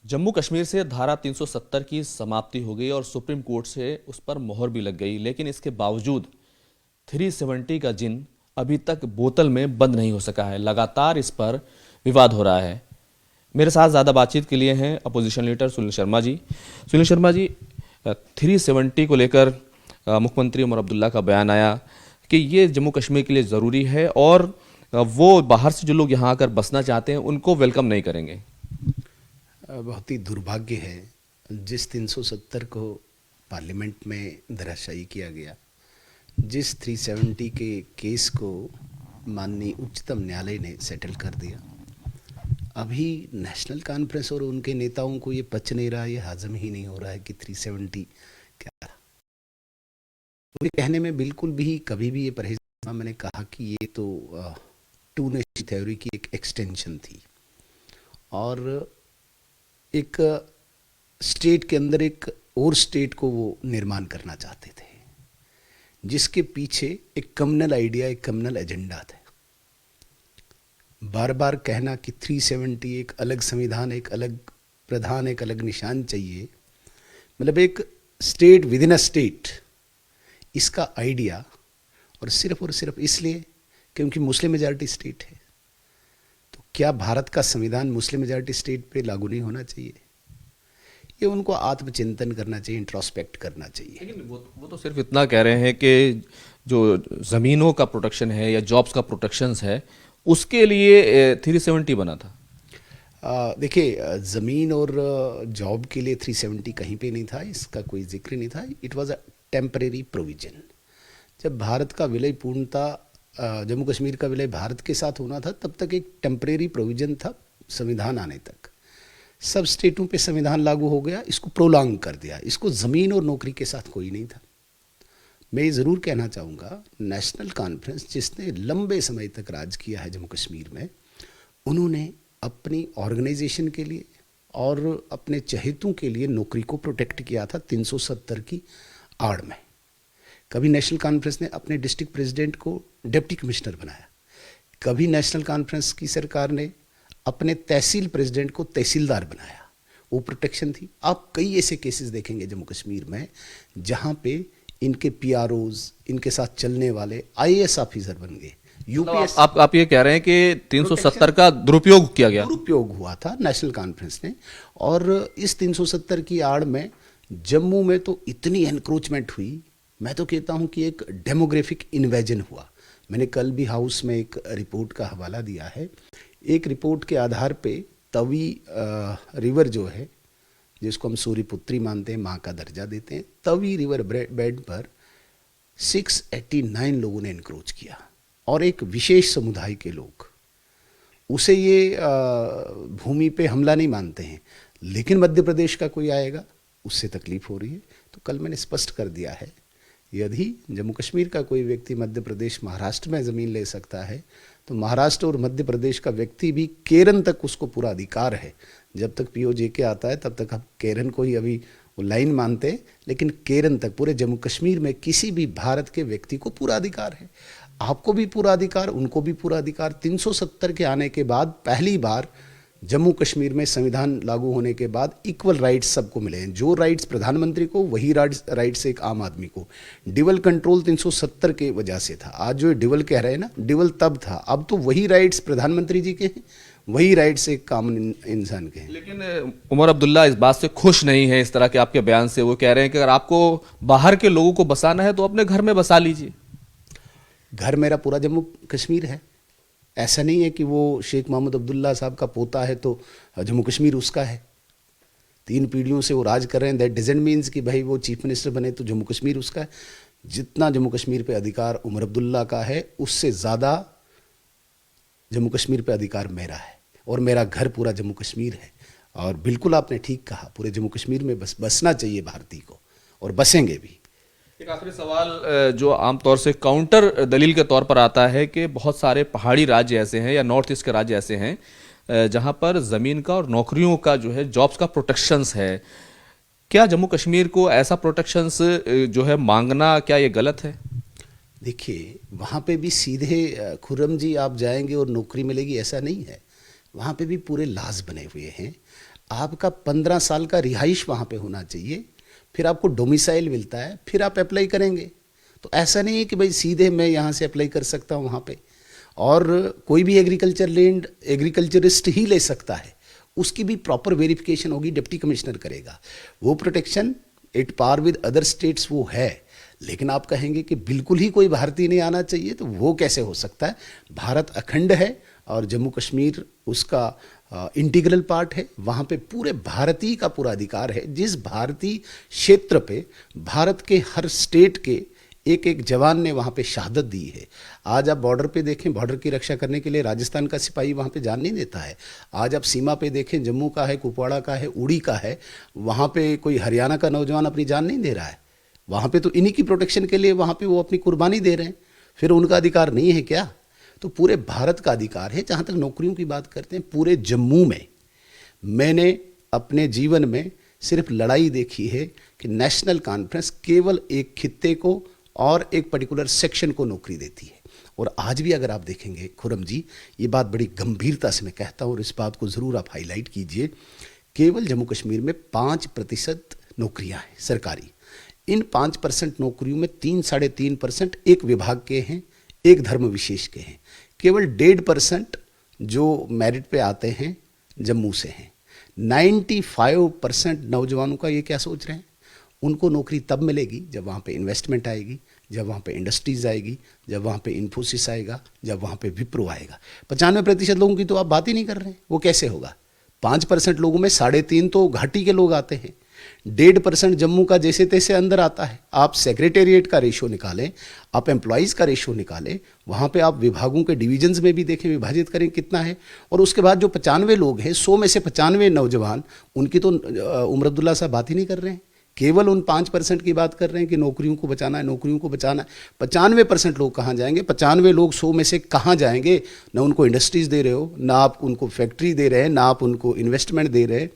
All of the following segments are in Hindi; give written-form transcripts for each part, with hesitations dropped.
जम्मू कश्मीर से धारा 370 की समाप्ति हो गई और सुप्रीम कोर्ट से उस पर मोहर भी लग गई, लेकिन इसके बावजूद 370 का जिन अभी तक बोतल में बंद नहीं हो सका है। लगातार इस पर विवाद हो रहा है। मेरे साथ ज़्यादा बातचीत के लिए हैं अपोजिशन लीडर सुनील शर्मा जी। सुनील शर्मा जी, 370 को लेकर मुख्यमंत्री उमर अब्दुल्ला का बयान आया कि ये जम्मू कश्मीर के लिए ज़रूरी है और वो बाहर से जो लोग यहाँ आकर बसना चाहते हैं उनको वेलकम नहीं करेंगे। बहुत ही दुर्भाग्य है जिस 370 को पार्लियामेंट में धराशायी किया गया, जिस 370 के केस को माननीय उच्चतम न्यायालय ने सेटल कर दिया। अभी नेशनल कॉन्फ्रेंस और उनके नेताओं को ये पच नहीं रहा, ये हाजम ही नहीं हो रहा है कि 370 क्या था। उनके कहने में बिल्कुल भी कभी भी ये परहेज। मैंने कहा कि ये तो टू नेशन थ्योरी की एक एक्सटेंशन थी और एक स्टेट के अंदर एक और स्टेट को वो निर्माण करना चाहते थे, जिसके पीछे एक कम्युनल आइडिया, एक कम्युनल एजेंडा था। बार बार कहना कि 370 एक अलग संविधान, एक अलग प्रधान, एक अलग निशान चाहिए, मतलब एक state with in a state, इसका आइडिया, और सिर्फ इसलिए क्योंकि मुस्लिम मेजॉरिटी स्टेट है। तो क्या भारत का संविधान मुस्लिम मेजॉरिटी स्टेट पे लागू नहीं होना चाहिए? ये उनको आत्मचिंतन करना चाहिए, इंट्रोस्पेक्ट करना चाहिए। लेकिन वो तो सिर्फ इतना कह रहे हैं कि जो ज़मीनों का प्रोटेक्शन है या जॉब्स का प्रोटेक्शन है उसके लिए 370 बना था। देखिए, ज़मीन और जॉब के लिए 370 कहीं पे नहीं था, इसका कोई जिक्र नहीं था। It was a temporary provision. जब भारत का विलय पूर्णता, जम्मू कश्मीर का विलय भारत के साथ होना था, तब तक एक टेम्परेरी प्रोविजन था। संविधान आने तक सब स्टेटों पे संविधान लागू हो गया, इसको प्रोलॉन्ग कर दिया। इसको ज़मीन और नौकरी के साथ कोई नहीं था। मैं ये ज़रूर कहना चाहूँगा, नेशनल कॉन्फ्रेंस जिसने लंबे समय तक राज किया है जम्मू कश्मीर में, उन्होंने अपनी ऑर्गेनाइजेशन के लिए और अपने चहेतों के लिए नौकरी को प्रोटेक्ट किया था 370 की आड़ में। कभी नेशनल कॉन्फ्रेंस ने अपने डिस्ट्रिक्ट प्रेसिडेंट को डिप्टी कमिश्नर बनाया, कभी नेशनल कॉन्फ्रेंस की सरकार ने अपने तहसील प्रेसिडेंट को तहसीलदार बनाया, वो प्रोटेक्शन थी। आप कई ऐसे केसेस देखेंगे जम्मू कश्मीर में जहाँ पे इनके पीआरओज, इनके साथ चलने वाले आईएएस ऑफिसर बन गए। यूपीएस आप ये कह रहे हैं कि 370 का दुरुपयोग किया गया? दुरुपयोग हुआ था नेशनल कॉन्फ्रेंस ने। और इस 370 की आड़ में जम्मू में तो इतनी एनक्रोचमेंट हुई, मैं तो कहता हूँ कि एक डेमोग्राफिक इन्वेजन हुआ। मैंने कल भी हाउस में एक रिपोर्ट का हवाला दिया है। एक रिपोर्ट के आधार पे तवी रिवर जो है, जिसको हम सूर्यपुत्री मानते हैं, माँ का दर्जा देते हैं, तवी रिवर बेड पर 689 लोगों ने एनक्रोच किया और एक विशेष समुदाय के लोग उसे ये भूमि पे हमला नहीं मानते हैं। लेकिन मध्य प्रदेश का कोई आएगा, उससे तकलीफ हो रही है। तो कल मैंने स्पष्ट कर दिया है, यदि जम्मू कश्मीर का कोई व्यक्ति मध्य प्रदेश, महाराष्ट्र में ज़मीन ले सकता है, तो महाराष्ट्र और मध्य प्रदेश का व्यक्ति भी केरन तक उसको पूरा अधिकार है। जब तक पीओजेके आता है तब तक हम केरन को ही अभी वो लाइन मानते हैं, लेकिन केरन तक पूरे जम्मू कश्मीर में किसी भी भारत के व्यक्ति को पूरा अधिकार है। आपको भी पूरा अधिकार, उनको भी पूरा अधिकार। 370 के आने के बाद पहली बार जम्मू कश्मीर में संविधान लागू होने के बाद इक्वल राइट्स सबको मिले हैं। जो राइट्स प्रधानमंत्री को, वही राइट्स एक आम आदमी को। डिवल कंट्रोल 370 के वजह से था। आज जो डिवल कह रहे हैं ना, डिवल तब था, अब तो वही राइट्स प्रधानमंत्री जी के हैं, वही राइट्स एक कॉमन इंसान के हैं। लेकिन उमर अब्दुल्ला इस बात से खुश नहीं है, इस तरह के आपके बयान से। वो कह रहे हैं कि अगर आपको बाहर के लोगों को बसाना है तो अपने घर में बसा लीजिए। घर मेरा पूरा जम्मू कश्मीर है। ऐसा नहीं है कि वो शेख मोहम्मद अब्दुल्ला साहब का पोता है तो जम्मू कश्मीर उसका है। 3 पीढ़ियों से वो राज कर रहे हैं। दैट डजंट मीन्स कि भाई वो चीफ मिनिस्टर बने तो जम्मू कश्मीर उसका है। जितना जम्मू कश्मीर पे अधिकार उमर अब्दुल्ला का है, उससे ज़्यादा जम्मू कश्मीर पे अधिकार मेरा है, और मेरा घर पूरा जम्मू कश्मीर है। और बिल्कुल आपने ठीक कहा, पूरे जम्मू कश्मीर में बसना चाहिए भारतीय को, और बसेंगे भी। एक आखिरी सवाल जो आमतौर से काउंटर दलील के तौर पर आता है कि बहुत सारे पहाड़ी राज्य ऐसे हैं या नॉर्थ ईस्ट के राज्य ऐसे हैं जहां पर ज़मीन का और नौकरियों का जो है, जॉब्स का प्रोटेक्शंस है। क्या जम्मू कश्मीर को ऐसा प्रोटेक्शंस जो है मांगना, क्या ये गलत है? देखिए, वहाँ पे भी सीधे खुर्रम जी आप जाएंगे और नौकरी मिलेगी, ऐसा नहीं है। वहाँ पे भी पूरे लाज बने हुए हैं। आपका 15 साल का रिहाइश वहाँ पे होना चाहिए, फिर आपको डोमिसाइल मिलता है, फिर आप अप्लाई करेंगे। तो ऐसा नहीं है कि भाई सीधे मैं यहाँ से अप्लाई कर सकता हूँ वहाँ पे। और कोई भी एग्रीकल्चर लैंड एग्रीकल्चरिस्ट ही ले सकता है, उसकी भी प्रॉपर वेरिफिकेशन होगी, डिप्टी कमिश्नर करेगा। वो protection at par with other states वो है। लेकिन आप कहेंगे कि बिल्कुल ही कोई भारतीय नहीं आना चाहिए, तो वो कैसे हो सकता है? भारत अखंड है और जम्मू कश्मीर उसका इंटीग्रल पार्ट है। वहाँ पे पूरे भारतीय का पूरा अधिकार है। जिस भारतीय क्षेत्र पे भारत के हर स्टेट के एक एक जवान ने वहाँ पे शहादत दी है। आज आप बॉर्डर पे देखें, बॉर्डर की रक्षा करने के लिए राजस्थान का सिपाही वहाँ पे जान नहीं देता है। आज आप सीमा पे देखें, जम्मू का है, कुपवाड़ा का है, उड़ी का है, वहाँ पे कोई हरियाणा का नौजवान अपनी जान नहीं दे रहा है। वहाँ पे तो इन्हीं की प्रोटेक्शन के लिए वहाँ पे वो अपनी कुर्बानी दे रहे हैं। फिर उनका अधिकार नहीं है क्या? तो पूरे भारत का अधिकार है। जहाँ तक नौकरियों की बात करते हैं, पूरे जम्मू में मैंने अपने जीवन में सिर्फ लड़ाई देखी है कि नेशनल कॉन्फ्रेंस केवल एक खित्ते को और एक पर्टिकुलर सेक्शन को नौकरी देती है। और आज भी अगर आप देखेंगे खुरम जी, ये बात बड़ी गंभीरता से मैं कहता हूँ और इस बात को ज़रूर आप हाईलाइट कीजिए, केवल जम्मू कश्मीर में 5% नौकरियाँ हैं सरकारी। इन 5% नौकरियों में 3-3.5% एक विभाग के हैं, एक धर्म विशेष के हैं। केवल 1.5% जो मेरिट पे आते हैं जम्मू से हैं। 95% नौजवानों का ये क्या सोच रहे हैं? उनको नौकरी तब मिलेगी जब वहाँ पे इन्वेस्टमेंट आएगी, जब वहाँ पे इंडस्ट्रीज आएगी, जब वहाँ पे इन्फोसिस आएगा, जब वहाँ पे विप्रो आएगा। 95% लोगों की तो आप बात ही नहीं कर रहे हैं। वो कैसे होगा? 5% लोगों में 3.5% तो घाटी के लोग आते हैं। 1.5% जम्मू का जैसे तैसे अंदर आता है। आप सेक्रेटेरिएट का रेशो निकालें, आप एम्प्लॉयज़ का रेशो निकालें, वहाँ पे आप विभागों के डिवीजन्स में भी देखें, विभाजित करें कितना है। और उसके बाद जो 95 लोग हैं, 100 में से 95 नौजवान, उनकी तो उमर अब्दुल्ला साहब बात ही नहीं कर रहे हैं। केवल उन 5% की बात कर रहे हैं कि नौकरियों को बचाना है, नौकरियों को बचाना है। 95% लोग कहाँ जाएंगे? 95 लोग 100 में से कहाँ जाएंगे? ना उनको इंडस्ट्रीज़ दे रहे हो, ना आप उनको फैक्ट्री दे रहे हैं, ना आप उनको इन्वेस्टमेंट दे रहे हैं।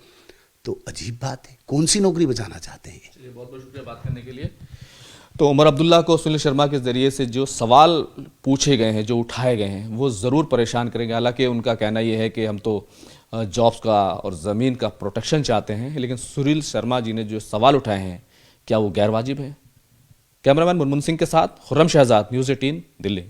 तो अजीब बात है। कौन सी नौकरी बचाना चाहते हैं? चलिए, बहुत बहुत शुक्रिया बात करने के लिए। तो उमर अब्दुल्ला को सुनील शर्मा के जरिए से जो सवाल पूछे गए हैं, जो उठाए गए हैं, वो ज़रूर परेशान करेंगे। हालांकि उनका कहना ये है कि हम तो जॉब्स का और ज़मीन का प्रोटेक्शन चाहते हैं, लेकिन सुनील शर्मा जी ने जो सवाल उठाए हैं, क्या वो गैर वाजिब है? कैमरामैन मुनमुन सिंह के साथ खुर्रम शहजाद, न्यूज़ 18, दिल्ली।